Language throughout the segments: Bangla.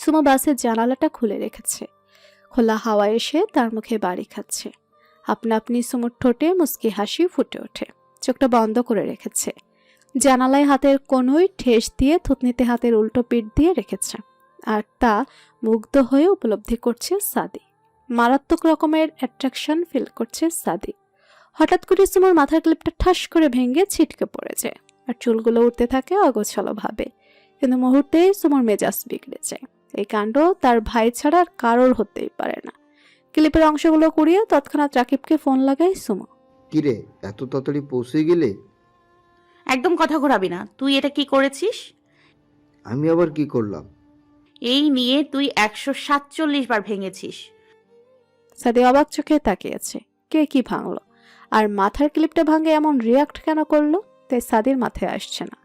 সুমো বাসের জানালাটা খুলে রেখেছে। খোলা হাওয়া এসে তার মুখে বাড়ি খাচ্ছে। আপনা আপনি সুমোর ঠোঁটে মুচকি হাসি ফুটে ওঠে। চোখটা বন্ধ করে রেখেছে। জানালায় হাতের কোনোই ঠেস দিয়ে থুতনিতে হাতের উল্টো পিঠ দিয়ে রেখেছে। আর তা মুগ্ধ হয়ে উপলব্ধি করছে সাদি। মারাত্মক রকমের অ্যাট্রাকশন ফিল করছে সাদি। হঠাৎ করে সুমোর মাথার ক্লিপটা ঠাস করে ভেঙে ছিটকে পড়ে যায় আর চুলগুলো উঠতে থাকে অগোছালো ভাবে। কিন্তু মুহূর্তেই সুমোর মেজাজ বিগড়ে যায়। এই কাণ্ড তার ভাই ছাড়া আর কারোর হতেই পারে না। ক্লিপের অংশগুলো কুড়িয়ে তৎক্ষণাৎ রাকিবকে ফোন লাগায় সুমো। কিরে, এত তাড়াতাড়ি পৌঁছে গেলে? একদম কথা ঘোরাবি না। তুই এটা কি করেছিস? আমি আবার কি করলাম? এই নিয়ে তুই 147 বার ভেঙেছিস। সাদি অবাক চোখে তাকিয়েছে। কে কি ভাঙলো? আর মাথার ক্লিপটা ভাঙে এমন রিয়াক্ট কেন করলো? তাই সাদির মাথায় আসছে না।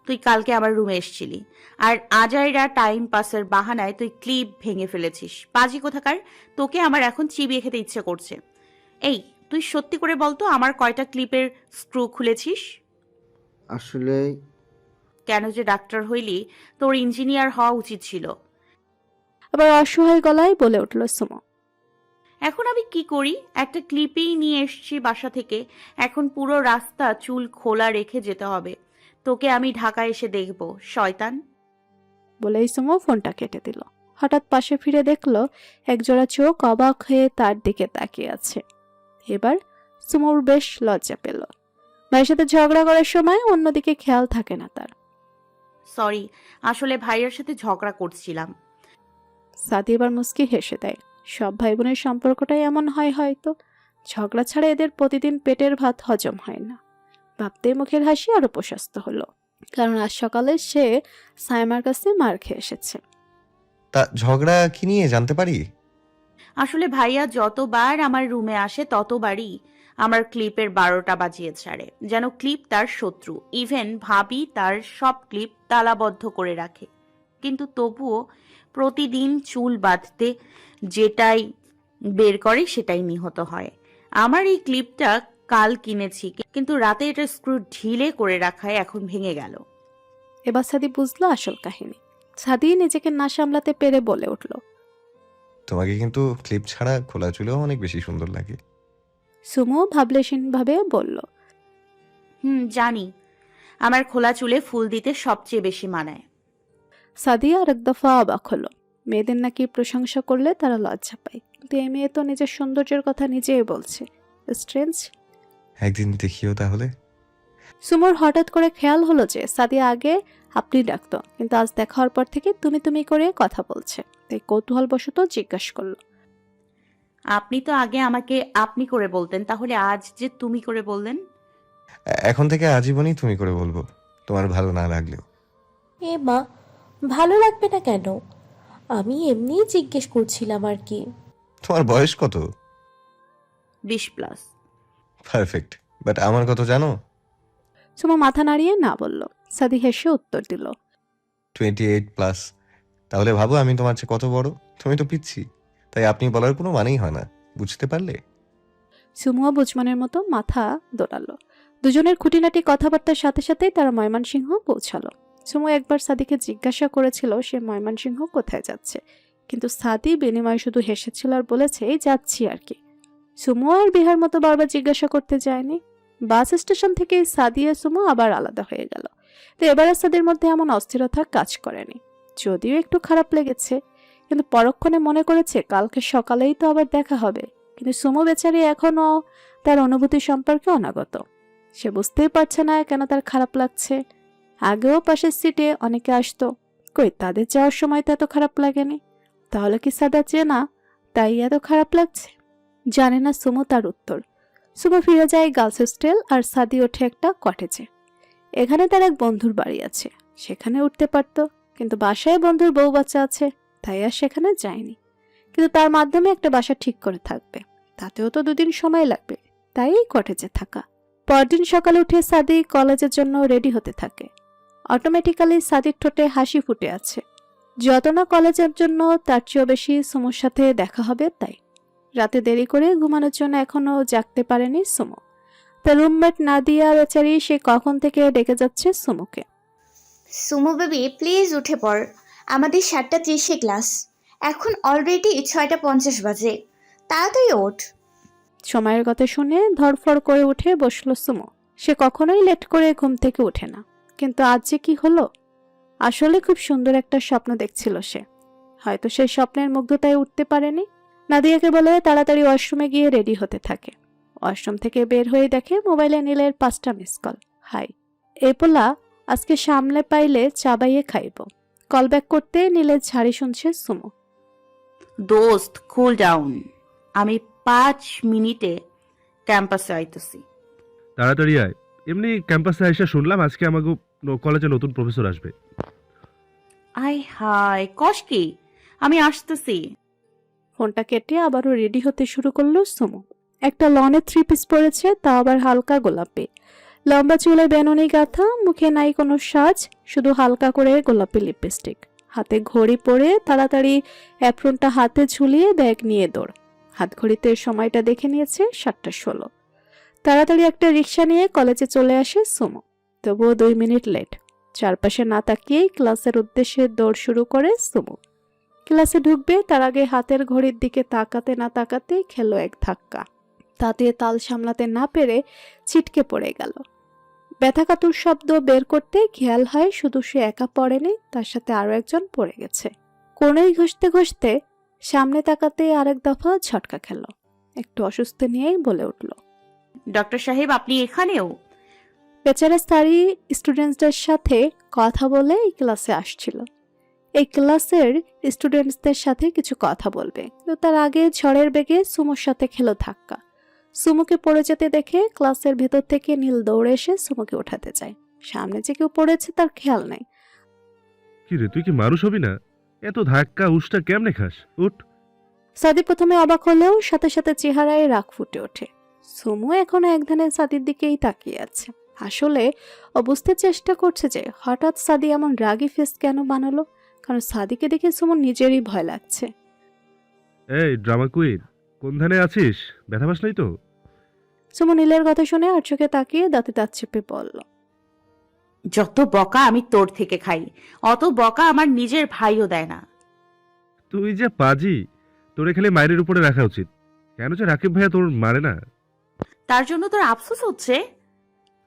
তুই কালকে আমার রুমে এসেছিলি, আর আজাইরা টাইম পাসের বাহানায় তুই ক্লিপ ভেঙে ফেলেছিস। পাজি কোথাকার, তোকে আমার এখন চিবিয়ে খেতে ইচ্ছে করছে। এই, তুই সত্যি করে বলতো আমার কয়টা ক্লিপের স্ক্রু খুলেছিস? আসলে কেন যে ডাক্তার হইলি? তোর ইঞ্জিনিয়ার হওয়া উচিত ছিল। আবার অসহায় গলায় বলে উঠল সুমো। এখন আমি কি করি? একটা ক্লিপেই নিয়ে এসেছি বাসা থেকে। এখন পুরো রাস্তা চুল খোলা রেখে যেতে হবে। তোকে আমি ঢাকায় এসে দেখব, শয়তান। বলেই সুমো ফোনটা কেটে দিল। হঠাৎ পাশে ফিরে দেখলো একজোড়া চোখ অবাক হয়ে তার দিকে তাকিয়ে আছে। এবার সুমোর বেশ লজ্জা পেল। ভাইয়ের সাথে ঝগড়া করার সময় অন্যদিকে খেয়াল থাকে না তার। সরি, আসলে ভাইয়ের সাথে ঝগড়া করছিলাম। সাদি এবার মুচকি হেসে দেয়। সব ভাই বোনের সম্পর্কটাই এমন হয় হয়তো। ঝগড়া ছাড়া এদের প্রতিদিন পেটের ভাত হজম হয় না। ভাবতেই মুখের হাসি আরো প্রশস্ত হলো, কারণ আজ সকালে সে সাইমার কাছে মার খেয়ে এসেছে। তা ঝগড়া কি নিয়ে জানতে পারি? আসলে ভাইয়া যতবার আমার রুমে আসে ততবারই আমার ক্লিপের 12টা বাজিয়ে ছাড়ে, যেন ক্লিপ তার শত্রু। ইভেন ভাবি তার সব ক্লিপ তালাবদ্ধ করে রাখে। কিন্তু তবুও প্রতিদিন চুল বাঁধতে যেটাই বের করে সেটাই নিহত হয়। আমার এই ক্লিপটা কাল কিনেছি, কিন্তু রাতে এটা স্ক্রু ঢিলে করে রাখায় এখন ভেঙে গেল। এবার সাদি বুঝলো আসল কাহিনী। সাদি নিজেকে না সামলাতে পেরে বলে উঠল। তোমাকে কিন্তু ক্লিপ ছাড়া খোলা চুলেও অনেক বেশি সুন্দর লাগে। সুমো ভাবলেশীন ভাবে বলল। জানি। আমার খোলা চুলে ফুল দিতে সবচেয়ে বেশি মানায়। সাদি আর এক দফা অবাক হলো। মেয়েদের নাকি প্রশংসা করলে তারা লজ্জা পায়, কিন্তু এই মেয়ে তো নিজের সৌন্দর্যের কথা নিজেই বলছে। স্ট্রেঞ্জ। একদিন দেখিও তাহলে। সুমোর হঠাৎ করে খেয়াল হলো যে সাদিয়া আগে আপনি ডাকতো, কিন্তু আজ দেখা হওয়ার পর থেকে তুমি তুমি করে কথা বলছে। তাই কৌতূহলবশত জিজ্ঞাসা করলো। আপনি তো আগে আমাকে আপনি করে বলতেন, তাহলে আজ যে তুমি করে বললেন? এখন থেকে আজীবনই তুমি করে বলবো, তোমার ভালো না লাগলেও। এ মা, ভালো লাগবে না কেন? আমি এমনিই জিজ্ঞেস করছিলাম আর কি। তোমার বয়স কত? 20+। পারফেক্ট। বাট আমার কত জানো? সুমো মাথা নাড়িয়ে না বলল। সাদি হেসে উত্তর দিল। 28+। তাহলে ভাবো আমি তোমার চেয়ে কত বড়। তুমি তো পিচ্ছি, তাই আপনি বলার কোনো মানেই হয় না, বুঝতে পারলে? সুমো বুঝমানের মতো মাথা দোলালো। দুজনের খুঁটিনাটি কথাবার্তার সাথে সাথেই তারা ময়মনসিংহ পৌঁছালো। সুমো একবার সাদিকে জিজ্ঞাসা করেছিল সে ময়মনসিংহ কোথায় যাচ্ছে, কিন্তু সাদি বিনিময়ে শুধু হেসেছিল আর বলেছে এই যাচ্ছি আর কি। সুমো আর বিহার মতো বারবার জিজ্ঞাসা করতে যায়নি। বাস স্টেশন থেকে সাদি আর সুমো আবার আলাদা হয়ে গেল। তো এবার সাদির মধ্যে এমন অস্থিরতা কাজ করেনি। যদিও একটু খারাপ লেগেছে, কিন্তু পরক্ষণে মনে করেছে কালকে সকালেই তো আবার দেখা হবে। কিন্তু সুমো বেচারি এখনো তার অনুভূতি সম্পর্কে অনাগত। সে বুঝতেই পারছে না কেন তার খারাপ লাগছে। আগেও পাশের সিটে অনেকে আসতো, কই তাদের যাওয়ার সময় তো এত খারাপ লাগেনি। তাহলে কি সাদা চেনা, তাই এত খারাপ লাগছে? জানে না সুমো তার উত্তর। সুমো ফিরে যায় গার্লস হোস্টেল আর সাদি ওঠে একটা কটেজে। এখানে তার এক বন্ধুর বাড়ি আছে, সেখানে উঠতে পারতো, কিন্তু বাসায় বন্ধুর বউ বাচ্চা আছে, তাই আর সেখানে যায়নি। কিন্তু তার মাধ্যমে একটা বাসা ঠিক করে থাকবে, তাতেও তো 2 দিন সময় লাগবে, তাই কটেজে থাকা। পরদিন সকালে উঠে সাদি কলেজের জন্য রেডি হতে থাকে। অটোমেটিক্যালি সাদির ঠোঁটে হাসি ফুটে আছে। যত না কলেজের জন্য তার চেয়েও বেশি সুমোর সাথে দেখা হবে তাই। রাতে দেরি করে ঘুমানোর জন্য এখনো জাগতে পারেনি সুমো। তার রুমমেট নাদিয়া বেচারি সে কখন থেকে ডেকে যাচ্ছে সুমোকে। সুমো বেবি প্লিজ উঠে পড়, আমাদের 7:30-এ ক্লাস। এখন অলরেডি 6:50 বাজে। তাড়াতাড়ি ওঠ। সময়ের কথা শুনে ধরফর করে উঠে বসলো সুমো। সে কখনোই লেট করে ঘুম থেকে ওঠে না, কিন্তু আজ যে কি হলো। আসলে খুব সুন্দর একটা স্বপ্ন দেখছিল সে। হয়তো সেই স্বপ্নের মুগ্ধতায় উঠতে পারেনি। নাদিয়াকে বলে তাড়াতাড়ি ওয়াশরুমে গিয়ে রেডি হতে থাকে। ওয়াশরুম থেকে বের হয়ে দেখে মোবাইলে নীলের 5টা মিস কল। হাই, এ পোলা আজকে সামলে পাইলে চাবাইয়ে খাইব। কল ব্যাক করতে নীলের ঝাড়ি শুনছে সুমো। দোস্ত কুল ডাউন, আমি 5 মিনিটে ক্যাম্পাসে আইতেছি। তাড়াতাড়ি আয়। এমনি ক্যাম্পাসে এসে শুনলাম আজকে আমাকে কলেজে নতুন প্রফেসর আসবে। আয় হায়, কস কি? আমি আসতেছি। ফোনটা কেটে আবারও রেডি হতে শুরু করলো সুমো। একটা লনের 3 পিস পরেছে, তা আবার হালকা গোলাপি। লম্বা চুলে বেনুনি গাঁথা, মুখে নাই কোনো সাজ, শুধু হালকা করে গোলাপি লিপস্টিক। হাতে ঘড়ি পরে তাড়াতাড়ি অ্যাপ্রনটা হাতে ঝুলিয়ে ব্যাগ নিয়ে দৌড়। হাত ঘড়িতে সময়টা দেখে নিয়েছে 7:16। তাড়াতাড়ি একটা রিক্সা নিয়ে কলেজে চলে আসে সুমো। তবুও 2 মিনিট লেট। চারপাশে না তাকিয়েই ক্লাসের উদ্দেশ্যে দৌড় শুরু করে সুমো। ক্লাসে ঢুকবে তার আগে হাতের ঘড়ির দিকে তাকাতে না তাকাতেই খেলো এক ধাক্কা। তাতে তাল সামলাতে না পেরে ছিটকে পড়ে গেল। ব্যথাকাতুর শব্দ বের করতে খেয়াল হয় শুধু সে একা পড়েনি, তার সাথে আরো একজন পড়ে গেছে। কোণেই ঘষতে ঘষতে সামনে তাকাতে আরেক দফা ঝটকা খেল। একটু অসুস্থ নিয়েই বলে উঠল, ডক্টর সাহেব, আপনি এখানেও? বেচারা স্যারই স্টুডেন্টসদের সাথে কথা বলে এই ক্লাসে আসছিল। এই ক্লাসের স্টুডেন্টসদের সাথে কিছু কথা বলবে, কিন্তু তার আগে ঝড়ের বেগে সুমোর সাথে খেলো ধাক্কা। সুমোকে পড়ে যেতে দেখে ক্লাসের ভেতর থেকে নীল দৌড়ে এসে সুমোকে ওঠাতে চায়। সামনে যে কেউ পড়েছে তার খেয়াল নাই। কি রে, তুই কি মানুষ হবি না? এত ধাক্কা উষ্টা কেমনে খাস? উঠ। সাদি প্রথমে অবাক হলেও সাথে সাথে চেহারায় রাগ ফুটে ওঠে। সুমো এখনো একধানে সাদির দিকেই তাকিয়ে আছে। আসলে ও বুঝতে চেষ্টা করছে যে হঠাৎ সাদি এমন রাগী ফেস কেন বানালো, কারণ সাদিকে দেখে সুমোর নিজেরই ভয় লাগছে। এই ড্রামা কুইন, কোন ধানে আছিস? ব্যথা পাস নাই তো? সুমো নীলের কথা শুনে আর চোখে তাকিয়ে দাঁতে দাঁত চেপে বলল, যত বকা আমি তোর থেকে খাই, অত বকা আমার নিজের ভাইও দেয় না। তুই যে পাজি, তোরে খেলে মায়ের উপরে রাখা উচিত। কেন যে রাকিব ভাইয়া তোর মারে না? তার জন্য তোর আফসোস হচ্ছে?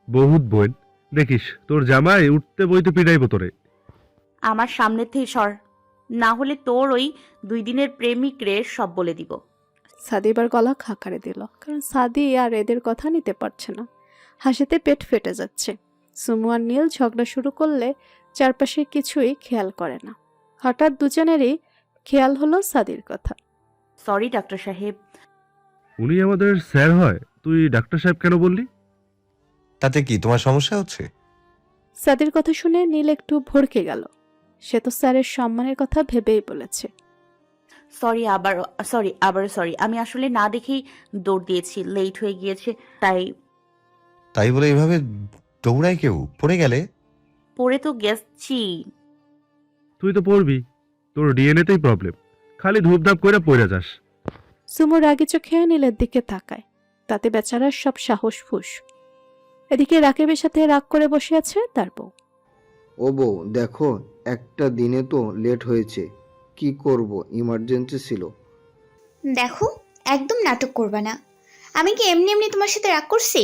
বহুত বোন, দেখিস তোর জামাই উঠতে বইতে পিটাইব তোরে। আমার সামনে থেকে সর, না হলে তোর ওই 2 দিনের প্রেমিক রে সব বলে দিব। সাদি এবার গলা খাকারে দিল, কারণ সাদি আর এদের কথা নিতে পারছে না। হাসিতে পেট ফেটে যাচ্ছে। সুমু আর নীল ঝগড়া শুরু করলে চারপাশে কিছুই খেয়াল করে না। হঠাৎ দুজনেরই খেয়াল হলো সাদির কথা। সরি ডাক্তার সাহেব। উনি আমাদের স্যার হয়, তুই ডাক্তার সাহেব কেন বললি? তাতে কি তোমার সমস্যা হচ্ছে? সাদির কথা শুনে নীল একটু ভড়কে গেল। সে তো স্যারের সম্মানের কথা ভেবেই বলেছে। সরি, আমি আসলে না দেখেই দৌড় দিয়েছি, লেট হয়ে গিয়েছে তাই। তাই বলে এইভাবে দৌড়ায় কেউ? পড়ে গেলে? পড়ে তো গেছি। তুই তো পড়বি, তোর ডিএনএতেই প্রবলেম, খালি ধূপধাপ করে পড়ে যাস। সুমু রাগি চোখে নীলের দিকে তাকায়। তাতে বেচারার সব সাহস ফুস। এদিকে রাকিবের সাথে রাগ করে বসে আছে তার বউ। ও বউ, দেখো একটা দিনে তো লেট হয়েছে, কি করব, ইমার্জেন্সি ছিল। দেখো, একদম নাটক করবা না। আমি কি এমনি এমনি তোমার সাথে রাগ করছি?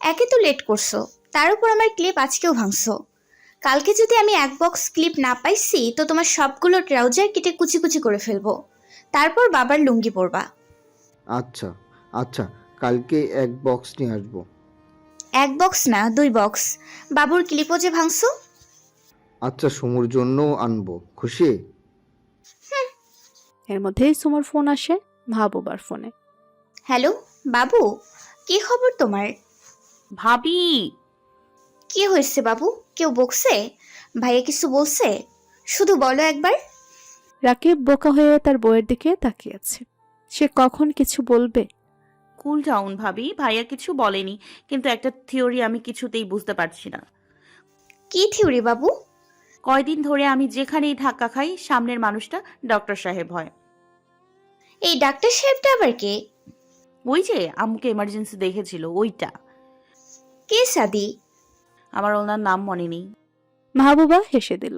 একে তো লেট করছো, তার উপর আমার ক্লিপ আজকেও ভাঙছো। কালকে যদি আমি 1 বক্স ক্লিপ না পাইছি তো তোমার সবগুলো ট্রাউজার কেটে কুচি কুচি করে ফেলবো, তারপর বাবার লুঙ্গি পরবা। আচ্ছা আচ্ছা, কালকে 1 বক্স নিয়ে আসবো। 1 বক্স না, 2 বক্স। বাবুর ক্লিপও যে ভাঙছো। আচ্ছা, সমুর জন্যও আনবো, খুশি? এর মধ্যেই সুমুর ফোন আসে মাহবুবার ফোনে। হ্যালো বাবু, কি খবর তোমার? ভাবি, কি হয়েছে বাবু? কেউ বকছে? ভাইয়া কিছু বলছে? শুধু বলো একবার। রাকিব বোকা হয়ে তার বউয়ের দিকে তাকিয়ে আছে। সে কখন কিছু বলবে। কুল ডাউন ভাবি, ভাইয়া কিছু বলেনি, কিন্তু একটা থিওরি আমি কিছুতেই বুঝতে পারছি না। কি থিওরি বাবু? কয়দিন ধরে আমি যেখানেই ধাক্কা খাই সামনের মানুষটা ডক্টর সাহেব হয়। এই ডাক্তার সাহেবটা আবার কে? ওই যে আম্মুকে এমার্জেন্সি দেখেছিল ওইটা। কে সাদি? আমার ওনার নাম মনে নেই। মাহবুবা হেসে দিল।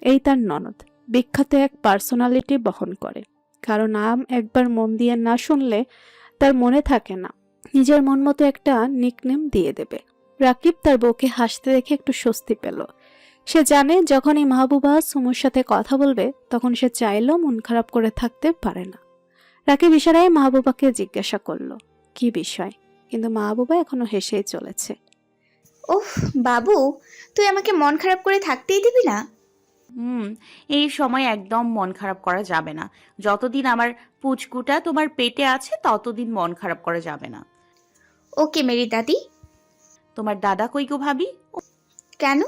এই তার ননদ। বিখ্যাত এক পার্সোনালিটি বহন করে। কারো নাম একবার মন দিয়ে না শুনলে তার মনে থাকে না, নিজের মন মতো একটা নিকনেম দিয়ে দেবে। রাকিব তার বউকে হাসতে দেখে একটু স্বস্তি পেল। সে জানে যখনই মাহবুবা সুমুর সাথে কথা বলবে তখন সে চাইলেও মন খারাপ করে থাকতে পারে না। রাকিব ইশারায় মাহবুবাকে জিজ্ঞাসা করলো কি বিষয়, কিন্তু মাহবুবা এখনো হেসেই চলেছে। ওহ বাবু, তুই আমাকে মন খারাপ করে থাকতেই দিবি না? এই সময় একদম মন খারাপ করা যাবে না। যতদিন আমার পুচকুটা তোমার পেটে আছে ততদিন মন খারাপ করা যাবে না। ওকে মেরি দাদি। তোমার দাদা কই গো ভাবি? কেন?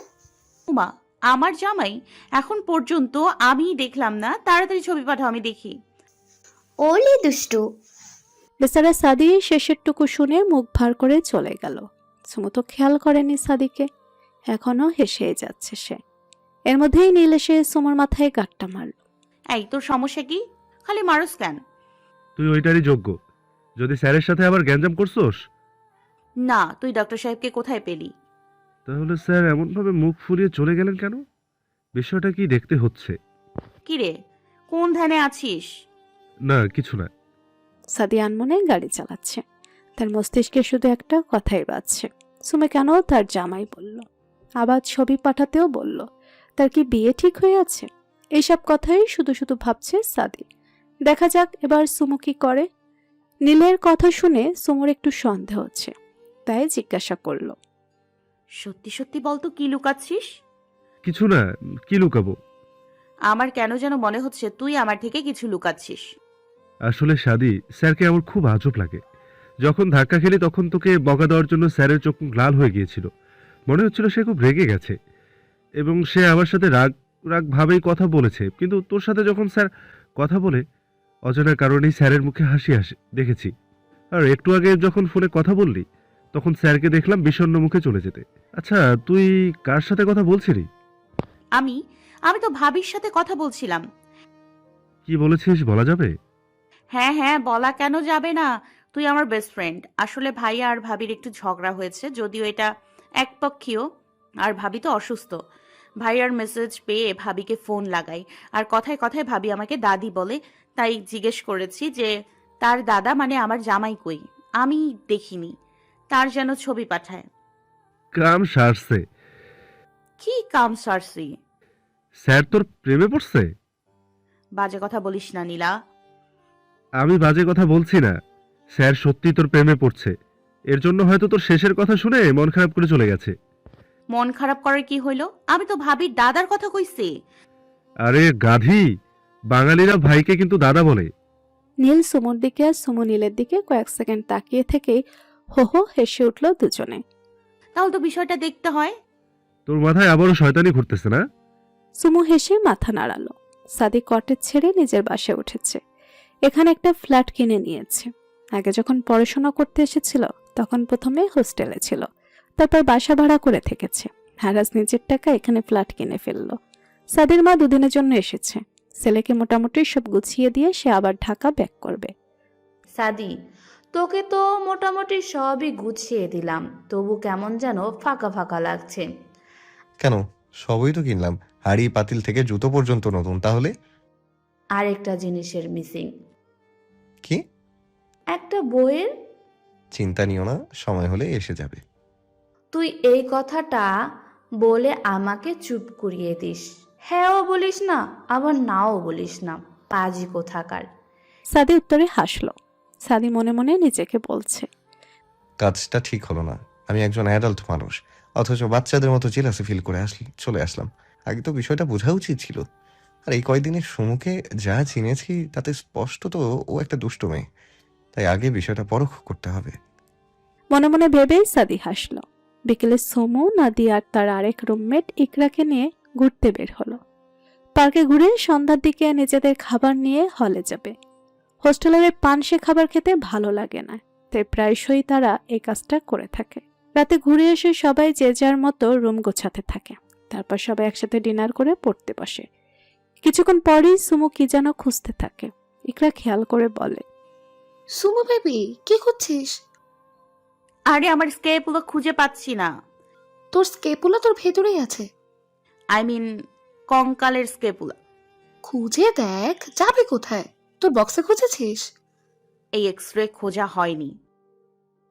উমা, আমার জামাই এখন পর্যন্ত আমি দেখলাম না। তাড়াতাড়ি ছবি পাঠাও, আমি দেখি। ওলে দুষ্টু। বেচারা সাদি শেষের টুকু শুনে মুখ ভার করে চলে গেল। সুমু তো খেয়াল করেনি সাদিকে, এখনো হেসেই যাচ্ছে সে। এর মধ্যেই নীল এসে সুমুর মাথায় গাঁটটা মারল। এই তোর সমস্যা কি? খালি মারুস কেন? তুই ওইটারই যোগ্য। যদি স্যারের সাথে আবার গ্যাঞ্জাম করছোস, না, তুই ডক্টর সাহেবকে কোথায় পেলি? তাহলে স্যার এমনভাবে মুখ ফুরিয়ে চলে গেলেন কেন? বিষয়টা কি দেখতে হচ্ছে। কি রে, কোন ধ্যানে আছিস? না, কিছু না। সাদি আনমনে গাড়ি চালাচ্ছে, তার মস্তিষ্কে শুধু একটা কথাই বাজছে। সুমে কেন তার জামাই বলল, আবার ছবি পাঠাতেও বলল, তার কি বিয়ে ঠিক হয়ে আছে? এইসব কথাই শুধু শুধু ভাবছে সাদি। দেখা যাক এবার সুমু কি করে। নীলের কথা শুনে সুমুর একটু সন্দেহ হচ্ছে, তাই জিজ্ঞাসা করলো, সত্যি সত্যি বলতো কি লুকাচ্ছিস? কিছু না, কি লুকাবো? আমার কেন যেন মনে হচ্ছে তুই আমার থেকে কিছু লুকাচ্ছিস। আসলে শাদি, স্যারকে আমার খুব আজব লাগে। যখন ধাক্কা খেলি তখন তোকে বকা দেওয়ার জন্য স্যারের চোখ মুখ লাল হয়ে গিয়েছিল। মনে হচ্ছিল সে খুব রেগে গেছে এবং সে আমার সাথে রাগ রাগ ভাবেই কথা বলেছে। কিন্তু তোর সাথে যখন স্যার কথা বলে অজানা কারণেই স্যারের মুখে হাসি আসে দেখেছি। আর একটু আগে যখন ফোনে কথা বললি তখন স্যারকে দেখলাম বিষণ্ণ মুখে চলে যেতে। আচ্ছা, তুই কার সাথে কথা বলছিলি? আমি আমি তো ভাবির সাথে কথা বলছিলাম। কি বলেছিস বলা যাবে? হ্যাঁ হ্যাঁ, বলা কেন যাবে না? তুই আমার বেস্ট ফ্রেন্ড। আসলে ভাইয়া আর ভাবির একটু ঝগড়া হয়েছে, যদিও এটা একপক্ষীয়। আর ভাবি তো অসুস্থ। ভাইয়ার মেসেজ পেয়ে ভাবিকে ফোন লাগাই, আর কথায় কথায় ভাবি আমাকে দাদি বলে। তাই জিজ্ঞেস করেছি যে তার দাদা মানে আমার জামাই কই। আমি দেখিনি, তার যেন ছবি পাঠায়। কাম সারছে। কি কাম সারসি? স্যার তোর প্রেমে পড়ছে? বাজে কথা বলিস না নীলা। আমি বাজে কথা বলছি না, স্যার সত্যি তোর প্রেমে পড়ছে। এর জন্য হয়তো তোর শেষের কথা শুনে মন খারাপ করে চলে গেছে। মন খারাপ করার কি হইলো? আমি তো ভাবির দাদার কথা কইছি। আরে গাধি, বাঙালিরা ভাইকে কিন্তু দাদা বলে। নীল সুমুর দিকে আর সুমু নীলের দিকে কয়েক সেকেন্ড তাকিয়ে থেকেই হো হো হেসে উঠল দুজনে। তাহলে তো বিষয়টা দেখতে হয়। তোর মাথায় আবারও শয়তানি ঘুরতেছে না? সুমু হেসে মাথা নাড়ালো। সাদি কটেজ ছেড়ে নিজের বাসায় উঠেছে। এখানে একটা ফ্ল্যাট কিনে নিয়েছে। আগে যখন পড়াশোনা করতে এসেছিল তখন প্রথমে হোস্টেলে ছিল, তারপর বাসা ভাড়া করে থেকেছে। হারাজ নিজের টাকা এখানে ফ্ল্যাট কিনে ফেললো। সাদির মা দুদিনের জন্য এসেছে। ছেলেকে মোটামুটি সব গুছিয়ে দিয়ে সে আবার ঢাকা ব্যাক করবে। সাদি, তোকে তো মোটামুটি সবই গুছিয়ে দিলাম, তবু কেমন যেন ফাঁকা ফাঁকা লাগছে। কেন, সবই তো কিনলাম, হাড়ি পাতিল থেকে জুতো পর্যন্ত নতুন। তাহলে আরেকটা জিনিসের মিসিং। কি? একটা বইয়ের। চিন্তা নিও না, সময় হলে এসে যাবে। তুই এই কথাটা বলে আমাকে চুপ করিয়ে দিস। হ্যাঁও বলিস না, আবার নাও বলিস না, পাজি কোথাকার। সাদি উত্তরে হাসলো। সাদি মনে মনে নিজেকে বলছে, কাজটা ঠিক হলো না। আমি একজন অ্যাডাল্ট মানুষ, অথচ বাচ্চাদের মতো জেলাসি ফিল করে চলে আসলাম। আগে তো বিষয়টা বোঝা উচিত ছিল। আর এই কয়দিনে সুমুকে যা চিনেছি তাতে স্পষ্ট তো ও একটা দুষ্ট মেয়ে। তাই আগে বিষয়টা পরখ করতে হবে। মনে মনে ভেবেই সাদি হাসলো। বিকেলে সুমু, নাদিয়া আর তার আরেক রুমমেট ইকরাকে নিয়ে ঘুরতে বের হলো। পার্কে ঘুরে সন্ধ্যার দিকে নিজেদের খাবার নিয়ে হলে যাবে। হোস্টেলের পানসে খাবার খেতে ভালো লাগে না, তাই প্রায়শই তারা এই কাজটা করে থাকে। রাতে ঘুরে এসে সবাই যে যার মতো রুম গোছাতে থাকে। তারপর সবাই একসাথে ডিনার করে পড়তে বসে। কিছুক্ষণ পরেই সুমু কি যেন খুঁজতে থাকে। ইকরা খেয়াল করে বলে, সুমু বেবি, কি করছিস? আরে আমার স্কেপগুলো খুঁজে পাচ্ছি না। তোর স্কেপুলা তোর ভেতরেই আছে। আই মিন কঙ্কালের স্কেপুলা। খুঁজে দেখ, যাবে কোথায়? তোর বক্সে খুঁজেছিস? এই এক্সরে খোঁজা হয়নি।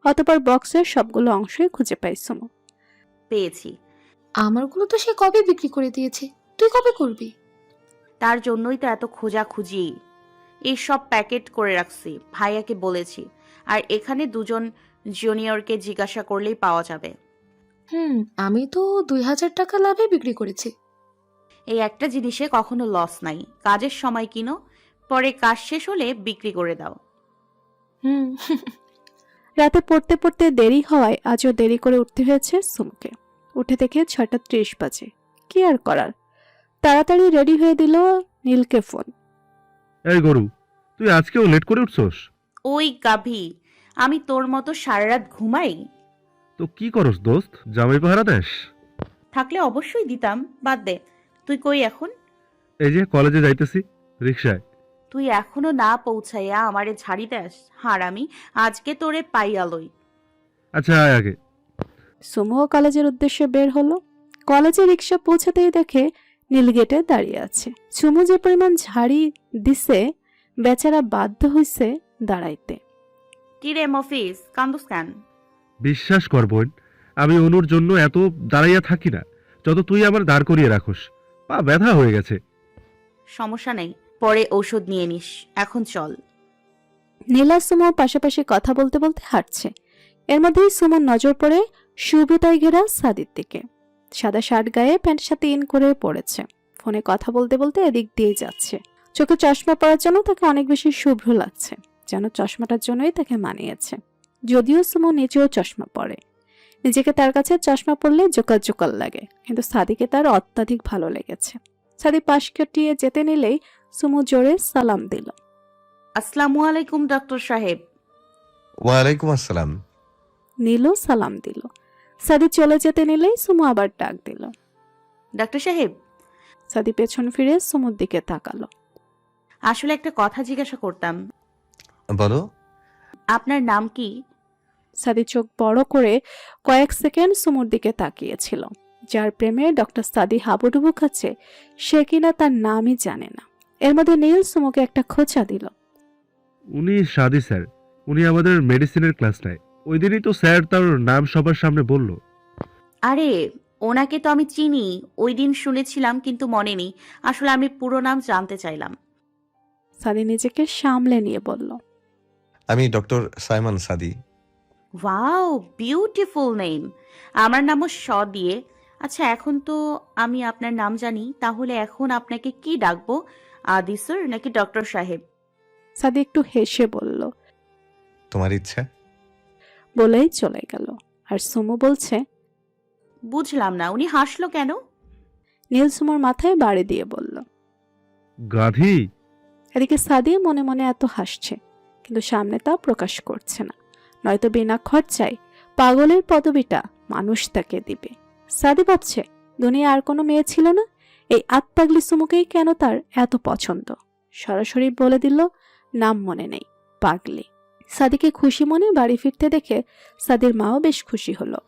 অতপর বক্সের সবগুলো অংশই খুঁজে পায় সুমু। পেয়েছি। আমারগুলো তো সে কবে বিক্রি করে দিয়েছে, তুই কবে করবি? তার জন্যই তো এত খোঁজাখুঁজি। এই সব প্যাকেট করে রাখছি, ভাইয়াকে বলেছি। আর এখানে দুজন জুনিয়রকে জিজ্ঞাসা করলেই পাওয়া যাবে। আমি তো 2000 টাকা লাভে বিক্রি করেছি। এই একটা জিনিসে কখনো লস নাই। কাজের সময় কিনো, পরে কাজ শেষ হলে বিক্রি করে দাও। হুম রাতে পড়তে পড়তে দেরি হওয়ায় আজও দেরি করে উঠতে হয়েছে সুমুকে। উঠে দেখে 6:30 বাজে। কি আর করার, তাড়াতাড়ি রেডি হয়ে দিল নীলকে ফোন। এই গরু, তুই আজকেও লেট করে উঠছস? ওই গাভী, আমি তোর মতো সারা রাত ঘুমাই? তো কি করস দোস্ত, জামাই পাহারা দেস? থাকলে অবশ্যই দিতাম, বাদ দে। তুই কই এখন? এই যে কলেজে যাইতেছি, রিক্সায়। তুই এখনো না পৌঁছাইয়া আমারে ঝাড়ি দেস? হারামি, আজকে তোরে পাইয়ালই। আচ্ছা আয় আগে। সুমুও কলেজের উদ্দেশ্যে বের হলো। কলেজে রিক্সা পৌঁছাতেই দেখে নীল গেটে দাঁড়িয়ে আছে। সুমু যে পরিমাণ ঝাড়ি দিছে, বেচারা বাধ্য হইছে দাঁড়াইতে। কিরে মফিস, কান্দুস কেন? বিশ্বাস কর বোন, আমি অনুর জন্য এত দাঁড়াইয়া থাকি না, যত তুই আমার দাঁড় করিয়ে রাখোস। পা ব্যথা হয়ে গেছে। সমস্যা নেই, পরে ঔষধ নিয়ে নিস। এখন চল। নীলা সুমো পাশাপাশি কথা বলতে বলতে হাঁটছে। এর মধ্যেই সুমোর নজর পড়ে শুভ্রতায় ঘেরা সাদির দিকে। সাদা শার্ট গায়ে, প্যান্টের সাথে ইন করে পড়েছে। ফোনে কথা বলতে বলতে এদিক দিয়ে যাচ্ছে। চোখে চশমা পরার জন্য তাকে অনেক বেশি শুভ্র লাগছে, যেন চশমাটার জন্যই তাকে মানিয়েছে। যদিও সুমো নিজেও চশমা পরে, নিজেকে তার কাছে চশমা পরলে জোকার জোকার লাগে, কিন্তু সাদিকে তার অত্যাধিক ভালো লেগেছে। সাদি পাশ কাটিয়ে যেতে নিলেই সুমো জোরে সালাম দিল। আসসালামু আলাইকুম ডক্টর সাহেব। ওয়ালাইকুম আসসালাম। নীলও সালাম দিল। সাদি চলে যেতে নিলেই সুমো আবার ডাক দিল। ডাক্তার সাহেব, সাদি পেছন ফিরে সুমোর দিকে তাকালো। আসলে একটা কথা জিজ্ঞাসা করতাম। বলো। আপনার নাম কি? সাদি চোখ বড় করে কয়েক সেকেন্ড সুমোর দিকে তাকিয়েছিল। যার প্রেমে ডক্টর সাদি হাবুডুবু খাচ্ছে, সে কিনা তার নামই জানে না। এর মধ্যে নীল সুমোকে একটা খোঁচা দিল। উনি সাদি স্যার, উনি আমাদের মেডিসিনের ক্লাস নেয়। ওই দিনই তো স্যার তার নাম সবার সামনে বলল। আরে, ওনাকে তো আমি চিনি, ওই দিন শুনেছিলাম, কিন্তু মনে নেই। আসলে আমি পুরো নাম জানতে চাইলাম। সাদি নিজেকে সামলে নিয়ে বলল, আমি ডক্টর সাইমন সাদি। Wow, beautiful name. আমার নামও স দিয়ে। আচ্ছা, এখন তো আমি আপনার নাম জানি, তাহলে এখন আপনাকে কি ডাকবো? আদি স্যার নাকি ডক্টর সাহেব? সাদি একটু হেসে বলল, তোমার ইচ্ছা। বলেই চলে গেল। আর সুমো বলছে, বুঝলাম না, উনি হাসলো কেন? নীল সুমোর মাথায় বাড়ি দিয়ে বলল। গাধি। এদিকে সাদি মনে মনে এত হাসছে, কিন্তু সামনে তা প্রকাশ করছে না, নয়তো বিনা খরচায় পাগলের পদবিটা মানুষ তাকে দিবে। সাদি ভাবছে, দুনিয়া আর কোনো মেয়ে ছিল না, এই আতপাগলি সুমুকেই কেন তার এত পছন্দ। সরাসরি বলে দিল, নাম মনে নেই, পাগলি। সাদিকে খুশি মনে বাড়ি ফিরতে দেখে সাদির মাও বেশ খুশি হলো।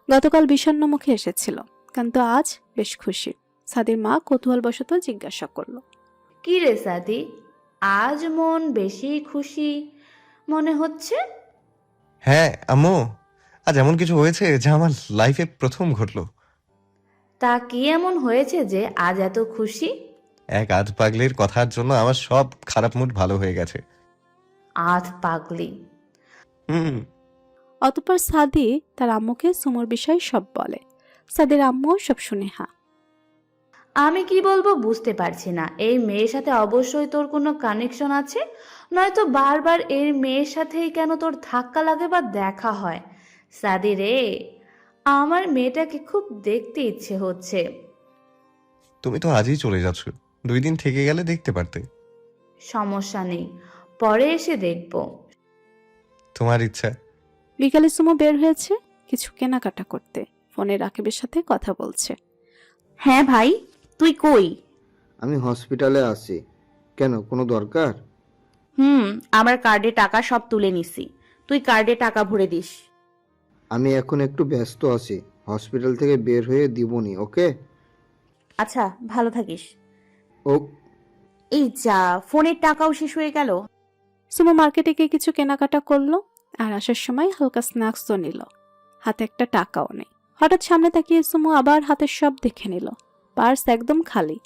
গতকাল বিষণ্ণ মুখে এসেছিল, কিন্তু আজ বেশ খুশি। সাদির মা কৌতূহলবশত জিজ্ঞাসা করলো, কি রে সাদি, আজ মন বেশি খুশি মনে হচ্ছে? হ্যাঁ আম্মু, আজ এমন কিছু হয়েছে যা আমার লাইফে প্রথম ঘটলো। তা কি এমন হয়েছে যে আজ এত খুশি? এক আধ পাগলির কথার জন্য আমার সব খারাপ মুড ভালো হয়ে গেছে। আধ পাগলি। হুম। অতঃপর সাদি তার আম্মুকে সুমোর বিষয়ে সব বলে। সাদির আম্মুও সব শুনে হা। আমি কি বলবো বুঝতে পারছি না। এই মেয়ের সাথে অবশ্যই তোর কোনো কানেকশন আছে, নয়তো বারবার এই মেয়ের সাথেই কেন তোর ধাক্কা লাগে বা দেখা হয়। সাদি রে, আমার মেয়েটাকে খুব দেখতে ইচ্ছে হচ্ছে। তুমি তো আজই চলে যাচ্ছ, 2 দিন থেকে গেলে দেখতে পারতে। সমস্যা নেই, পরে এসে দেখবো। তোমার ইচ্ছা। বিকালে সুমো বের হয়েছে কিছু কেনাকাটা করতে। ফোনে রাকিবের সাথে কথা বলছে। হ্যাঁ ভাই, তুই কই? আমি হসপিটালে আছি। কেন, কোনো দরকার? আমার কার্ডে টাকা সব তুলে নিছি। তুই কার্ডে টাকা ভরে দিস। আমি এখন একটু ব্যস্ত আছি, হসপিটাল থেকে বের হয়ে দিবনি, ওকে? আচ্ছা, ভালো থাকিস। ও এই যা, ফোনের টাকাও শেষ হয়ে গেল। সুমো মার্কেটে গিয়ে কিছু কেনাকাটা করলো আর আসার সময় হালকা স্ন্যাক্সও নিল। হাতে একটা টাকাও নেই। হঠাৎ সামনে তাকিয়ে সুমো আবার হাতের সব দেখে নিল। পার্স একদম খালি।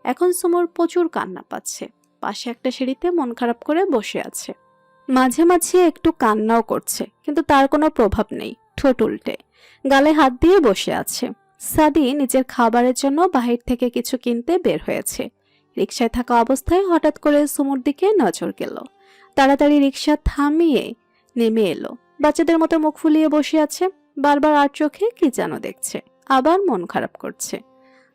এখন সুমোর প্রচুর কান্না পাচ্ছে। পাশে একটা সিঁড়িতে মন খারাপ করে বসে আছে। মাঝে মাঝে একটু কান্নাও করছে, কিন্তু তার কোনো প্রভাব নেই। ঠোঁট উল্টে গালে হাত দিয়ে বসে আছে। সাদি নিজের খাবারের জন্য বাহির থেকে কিছু কিনতে বের হয়েছে। রিকশায় থাকা অবস্থায় হঠাৎ করে সুমোর দিকে নজর গেল। তাড়াতাড়ি রিকশা থামিয়ে নেমে এলো। বাচ্চাদের মতো মুখ ফুলিয়ে বসে আছে। বারবার আর চোখে কি যেন দেখছে, আবার মন খারাপ করছে।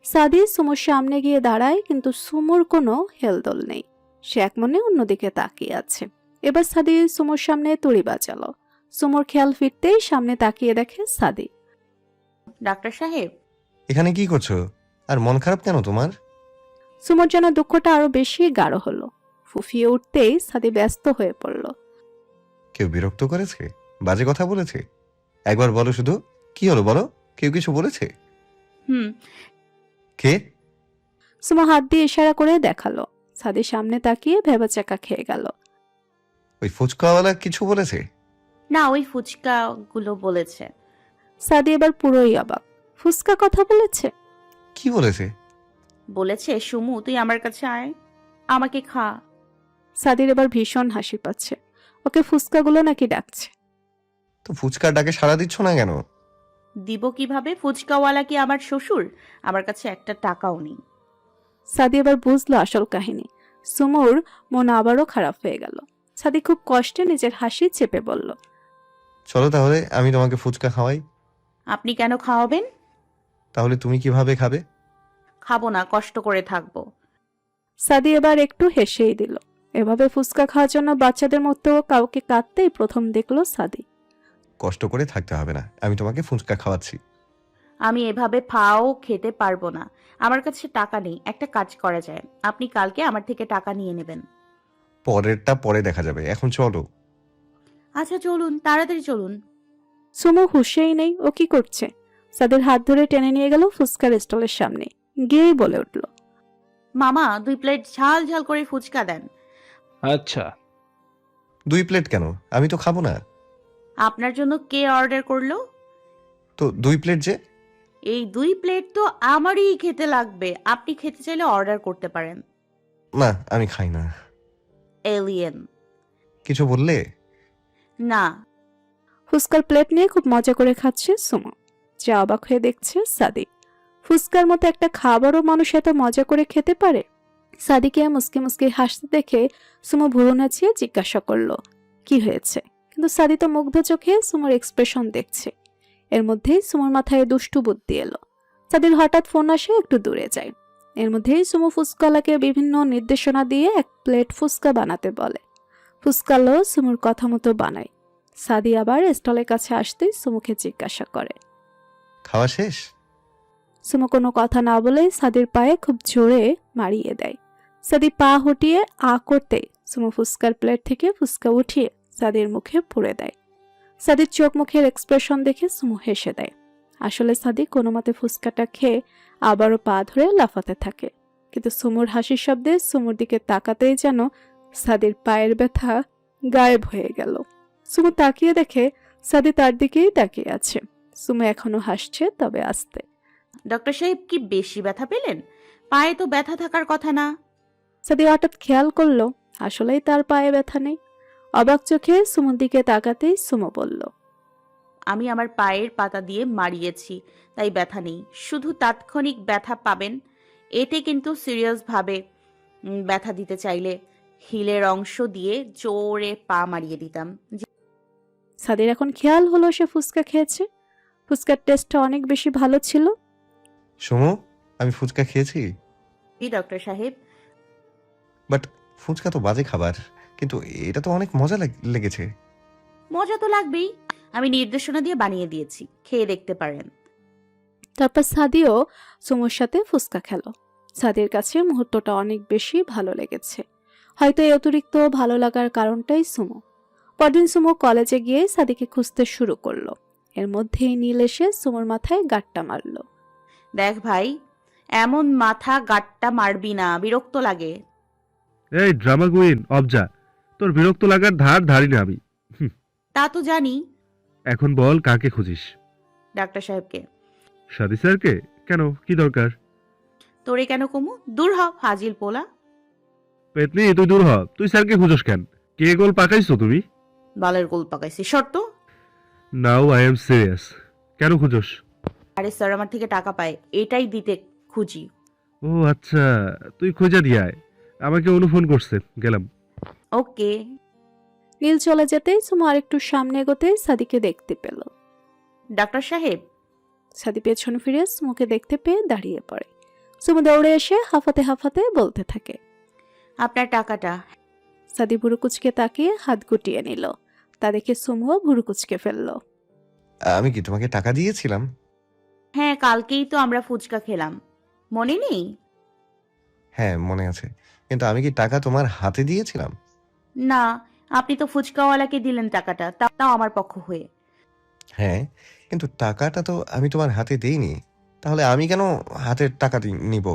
সাদি সুমোর সামনে গিয়ে দাঁড়ায়, কিন্তু সুমোর কোনো হেলদোল নেই। সে এক মনে অন্যদিকে তাকিয়ে আছে। এবার সাদি সুমোর সামনে তুড়ি বাজালো। সুমোর খেয়াল ফিরতেই সামনে তাকিয়ে দেখে সাদি। ডাক্তার সাহেব, এখানে কি করছো? আর মন খারাপ কেন তোমার? সুমোর যেন দুঃখটা আরো বেশি গাঢ় হলো। ফুফিয়ে উঠতেই সাদি ব্যস্ত হয়ে পড়ল। কেউ বিরক্ত করেছে? বাজে কথা বলেছে? একবার বলো শুধু, কি হলো বলো? কেউ কিছু বলেছে? হুম। কে? সুমো হাত দিয়ে ইশারা করে দেখালো। সাদি সামনে তাকিয়ে ভেবাচাকা খেয়ে গেল। ওই ফুচকাওয়ালা কিছু বলেছে? না, ওই ফুচকা গুলো বলেছে। সাদি এবার পুরোই অবাক। ফুসকা কথা বলেছে? কি বলেছে? বলেছে, সুমু তুই আমার কাছে আয়, আমাকে খা। সাদির এবার ভীষণ হাসি পাচ্ছে। ওকে ফুসকাগুলো নাকি ডাকছে। তো ফুচকার ডাকে সাড়া দিচ্ছ না কেন? দিব কিভাবে? ফুচকাওয়ালা কি আমার শ্বশুর? আমার কাছে একটা টাকাও নেই। সাদি এবার বুঝলো আসল কাহিনী। সুমোর মন আবারও খারাপ হয়ে গেল। সাদি খুব কষ্টে নিজের হাসি চেপে বলল, চলো তাহলে আমি তোমাকে ফুচকা খাওয়াই। আপনি কেন খাওয়াবেন? তাহলে তুমি কিভাবে খাবে? খাবো না, কষ্ট করে থাকবো। সাদি এবার একটু হেসেই দিল। এভাবে ফুসকা খাওয়ার জন্য বাচ্চাদের মতো কাউকে কাঁদতেই প্রথম দেখলো সাদি। কষ্ট করে থাকতে হবে না, আমি তোমাকে ফুচকা খাওয়াচ্ছি। আমি এভাবে ফাও খেতে পারবো না। আমার কাছে টাকা নেই। একটা কাজ করা যায়, আপনি কালকে আমার থেকে টাকা নিয়ে নেবেন। পরেরটা পরে দেখা যাবে, এখন চলো। আচ্ছা চলুন, তাড়াতাড়ি চলুন। সুমো হুঁশেই নেই ও কি করছে। সাদির হাত ধরে টেনে নিয়ে গেল ফুচকার স্টলের সামনে। গিয়েই বলে উঠল, মামা 2 প্লেট ঝাল ঝাল করে ফুচকা দেন। আচ্ছা। 2 প্লেট কেন? আমি তো খাবো না। আপনার জন্য কে অর্ডার করলো? তো 2 প্লেট যে। এই 2 প্লেট তো আমারই খেতে লাগবে। আপনি খেতে চাইলে অর্ডার করতে পারেন। না, আমি খাই না। এলিয়েন। কিছু বললে? না। ফুচকার প্লেট নিয়ে খুব মজা করে খাচ্ছে সুমো। যা অবাক হয়ে দেখছে সাদি। ফুচকার মতো একটা খাবারও মানুষ এত মজা করে খেতে পারে? সাদিকে মুসকি মুসকি হাসতে দেখে সুমো ভুরু নাচিয়ে জিজ্ঞাসা করলো, কি হয়েছে? কিন্তু সাদি তো মুগ্ধ চোখে সুমোর এক্সপ্রেশন দেখছে। এর মধ্যেই সুমোর মাথায় দুষ্টু বুদ্ধি এলো। সাদির হঠাৎ ফোন আসে, একটু দূরে যায়। এর মধ্যেই সুমো ফুচকালাকে বিভিন্ন নির্দেশনা দিয়ে 1 প্লেট ফুচকা বানাতে বলে। ফুচকালো সুমোর কথা মতো বানায়। সাদি আবার স্টলের কাছে আসতেই সুমোকে জিজ্ঞাসা করে। খাওয়া শেষ? সুমো কোনো কথা না বলে সাদির পায়ে খুব জোরে মারিয়ে দেয়। সাদি পা হটিয়ে আ করতে সুমো ফুচকার প্লেট থেকে ফুচকা উঠিয়ে সাদির মুখে পুরে দেয়। সাদির চোখ মুখের এক্সপ্রেশন দেখে সুমো হেসে দেয়। আসলে সাদি কোনো মতে ফুচকাটা খেয়ে আবারও পা ধরে লাফাতে থাকে। কিন্তু সুমোর হাসির শব্দে সুমোর দিকে তাকাতেই যেন সাদির পায়ের ব্যথা গায়েব হয়ে গেল। সুমো তাকিয়ে দেখে সাদি তার দিকেই তাকিয়ে আছে। সুমো এখনো হাসছে, তবে আস্তে। ডক্টর সাহেব, কি বেশি ব্যথা পেলেন? পায়ে তো ব্যথা থাকার কথা না। সাদি হঠাৎ খেয়াল করলো আসলেই তার পায়ে ব্যথা নেই। অবাক চোখে সুমোর দিকে তাকাতেই সুমো বলল, আমি আমার পায়ের পাতা দিয়ে মারিয়েছি, তাই ব্যথা নেই। শুধু তাৎক্ষণিক ব্যথা পাবেন। এতে কিন্তু সিরিয়াস ভাবে ব্যথা দিতে চাইলে হিলের অংশ দিয়ে জোরে পা মারিয়ে দিতাম। সাদির এখন খেয়াল হলো সে ফুচকা খেয়েছে। ফুচকার টেস্টটা অনেক বেশি ভালো ছিল। সুমু, আমি ফুচকা খেয়েছি। জি ডক্টর সাহেব। বাট ফুচকা তো বাজে খাবার, কিন্তু এটা তো অনেক মজা লেগেছে। মজা তো লাগবেই। আমি নির্দেশনা দিয়ে বানিয়ে দিয়েছি, খেয়ে দেখতে পারেন। তারপর সাদিও সুমোর সাথে ফুচকা খেলো। সাদির কাছে মুহূর্তটা অনেক বেশি ভালো লেগেছে। হয়তো এই অতিরিক্ত ভালো লাগার কারণটাই সুমো। পরদিন সুমো কলেজে গিয়ে সাদিকে খুঁজতে শুরু করলো। এর মধ্যেই নীল এসে সুমোর মাথায় গাঁটটা মারলো। দেখ ভাই, এমন মাথা গাট্টা মারবি না, বিরক্ত লাগে। এই ড্রামা কুইন অবজা, তোর বিরক্ত লাগার ধার ধারি না আমি। তা তো জানি। এখন বল কাকে খুঁজিস? ডাক্তার সাহেবকে। সাদি স্যারকে? কেন, কি দরকার? তোরে কেন কমু? দূর হ ফাজিল পোলা। পেতনি তুই দূর হ, তুই স্যারকে খুঁজোস কেন? কে গোল পাকাইছো তুমি? বালের গোল পাকাইছি শর্ত। Now I am serious. কেন খুঁজোস? আরে স্যার আমার থেকে টাকা পায়, এটাই দিতে খুঁজি। ও আচ্ছা, তুই খোঁজা দিয়ে আয়। আমাকে অনু ফোন করছে, গেলাম। ওকে। নীল চলে যেতেই সুমু আরেকটু সামনে এগোতেই সাদিকে দেখতে পেল। ডাক্তার সাহেব। সাদি পেছন ফিরে সুমুকে দেখতে পেয়ে দাঁড়িয়ে পড়ে। সুমু দৌড়ে এসে হাঁফাতে হাঁফাতে বলতে থাকে। আপনার টাকাটা। সাদি ভুরু কুচকে তাকিয়ে হাত গুটিয়ে নিল। তা দেখে সুমুও ভুরু কুচকে ফেলল। আমি কি তোমাকে টাকা দিয়েছিলাম? হ্যাঁ, কালকেই তো আমরা ফুচকা খেলাম, মনে নেই? হ্যাঁ মনে আছে, কিন্তু আমি কি টাকা তোমার হাতে দিয়েছিলাম? না, আপনি তো ফুচকাওয়ালাকে দিলেন টাকাটা, তাও আমার পক্ষ হয়ে। হ্যাঁ, কিন্তু টাকাটা তো আমি তোমার হাতে দেইনি। তাহলে আমি কেন হাতের টাকা নিব?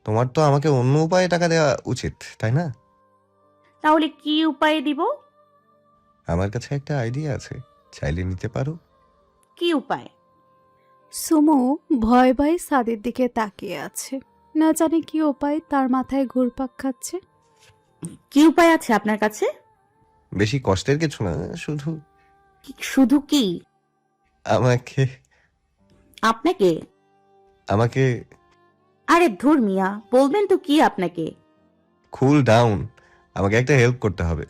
তোমার তো আমাকে অন্য উপায়ে টাকা দেওয়া উচিত, তাই না? তাহলে কি উপায়ে দিব? আমার কাছে একটা আইডিয়া আছে, চাইলে নিতে পারো। কি উপায়? সুমু ভয় ভয় সাদির দিকে তাকিয়ে আছে। না জানে কি উপায় তার মাথায় ঘুরপাক খাচ্ছে। কি উপায় আছে আপনার কাছে? বেশি কষ্টের কিছু না, শুধু শুধু কি? আমাকে আপনাকে? আমাকে আরে ধুর মিয়া, বলবেন তো কি আপনাকে? Cool down. আমাকে একটা হেল্প করতে হবে।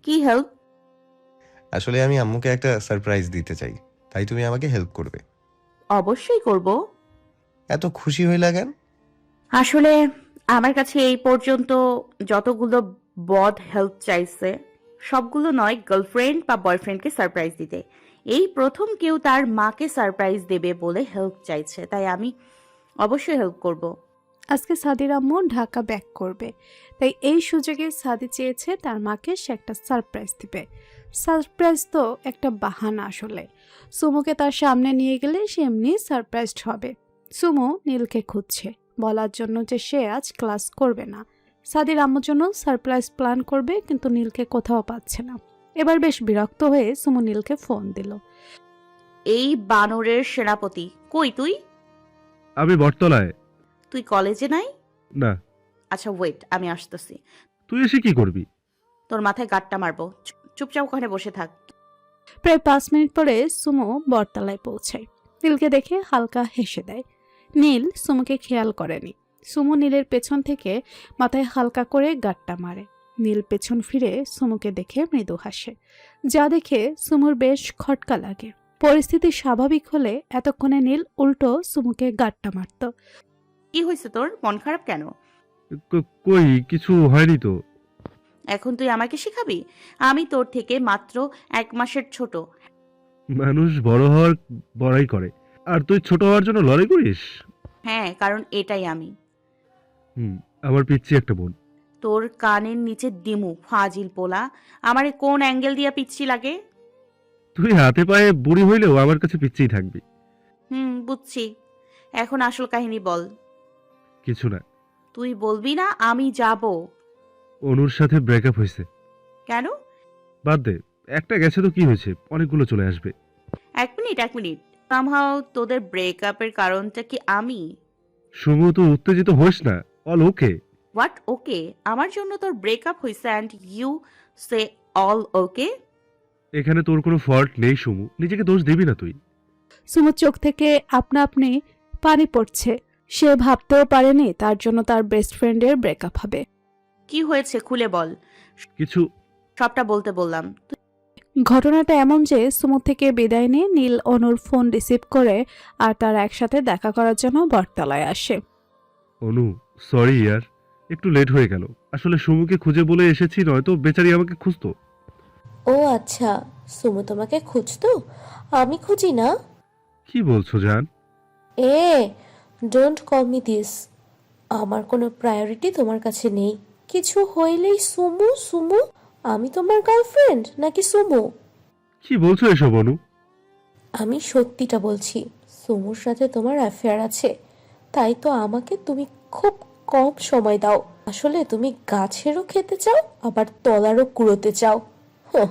কি হেল্প? আসলে আমি আম্মুকে একটা সারপ্রাইজ দিতে চাই, তাই তুমি আমাকে হেল্প করবে। অবশ্যই করব। এত খুশি হইলা কেন? আসলে আমার কাছে এই পর্যন্ত যতগুলো বদ হেল্প চাইছে সবগুলো নয় গার্লফ্রেন্ড বা বয়ফ্রেন্ডকে সারপ্রাইজ দিতে, এই প্রথম কেউ তার মাকে সারপ্রাইজ দেবে বলে হেল্প চাইছে, তাই আমি অবশ্যই হেল্প করব। আজকে সাদির আম্মু ঢাকা ব্যাক করবে, তাই এই সুযোগে সাদি চেয়েছে তার মাকে সে একটা সারপ্রাইজ দিবে। সারপ্রাইজ তো একটা বাহানা আসলে। সুমুকে তার সামনে নিয়ে গেলে সে এমনি সারপ্রাইজড হবে। সুমু নীলকে খুঁজছে, বলার জন্য যে সে আজ ক্লাস করবে না। সাদির আম্মুর জন্য সারপ্রাইজ প্ল্যান করবে, কিন্তু নীলকে কোথাও পাচ্ছে না। এবার বেশ বিরক্ত হয়ে সুমু নীলকে ফোন দিল। এই বানরের সেনাপতি কই তুই? আমি বটতলায়। তুই কলেজে নাই? না। আচ্ছা ওয়েট, আমি আসতেছি। তুই এসে কি করবি? তোর মাথায় গাঁটটা মারবো, চুপচাপ ওখানে বসে থাক। প্রায় 5 মিনিট পরে সুমু বটতলায় পৌঁছায়। নীলকে দেখে হালকা হেসে দেয়। নীল সুমুকে খেয়াল করেনি। সুমু নীলের পেছন থেকে মাথায় হালকা করে গাঁটটা মারে। নীল পেছন ফিরে সুমুকে দেখে মৃদু হাসে, যা দেখে সুমুর বেশ খটকা লাগে। পরিস্থিতি স্বাভাবিক হলে এতক্ষণে নীল উল্টো সুমুকে গাঁটটা মারত। কি হয়েছে তোর? মন খারাপ কেন? কই কিছু হয়নি তো। এখন তুই আমাকে শিখাবি? আমি তোর থেকে মাত্র 1 মাসের ছোট। মানুষ বড় হওয়ার বড়াই করে, আর তুই ছোট হওয়ার জন্য লড়াই করিস? হ্যাঁ, কারণ এটাই আমি। আমার পিচ্ছি একটা বোন। তোর কানের নিচে দিমু ফাজিল পোলা। আমারে কোন অ্যাঙ্গেল দিয়া পিচ্ছি লাগে? তুই হাতে পায়ে বুড়ি হইলেও আমার কাছে পিচ্ছিই থাকবি। বুঝছি। এখন আসল কাহিনী বল। কিছু না। তুই বলবি না? আমি যাব। অনুর সাথে ব্রেকআপ হয়েছে। কেন? বাদ দে, একটা গেছে তো কি হয়েছে, অনেকগুলো চলে আসবে। এক মিনিট। সামহাও তোদের ব্রেকআপের কারণটা কি আমি? সুমু তো উত্তেজিত হোস না, অল ওকে। হোয়াট ওকে? আমার জন্য তোর ব্রেকআপ হইছে and you say all okay? এখানে তোর কোনো ফল্ট নেই সুমু, নিজেকে দোষ দিবি না তুই। সুমুর চোখ থেকে আপনা আপনি পানি পড়ছে। সে ভাবতেও পারেনি তার জন্য তার বেস্ট ফ্রেন্ডের ব্রেকআপ হবে। কি হয়েছে খুলে বল। কিছু। সবটা বলতে বললাম। ঘটনাটা এমন যে সুমু থেকে বিদায় নিয়ে নীল অনুর ফোন রিসিভ করে আর তারা একসাথে দেখা করার জন্য বটতলায় আসে। অনু সরি ইয়ার, একটু লেট হয়ে গেল। আসলে সুমুকে খুঁজে বলে এসেছি, নয়তো বেচারি আমাকে খুঁজতো। ও আচ্ছা, সুমু তোমাকে খুঁজতো? আমি খুঁজি না। কি বলছো জান? এ ডোন্ট কল মি দিস। আমার কোনো প্রায়োরিটি তোমার কাছে নেই। কিছু হইলেই সুমু সুমু। আমি তোমার গার্লফ্রেন্ড নাকি সুমু? কি বলছো এসব অনু? আমি সত্যিটা বলছি, সুমুর সাথে তোমার অ্যাফেয়ার আছে, তাই তো আমাকে তুমি খুব কম সময় দাও। আসলে তুমি গাছেরও খেতে চাও, আবার তলারও কুড়োতে চাও। হুঁ।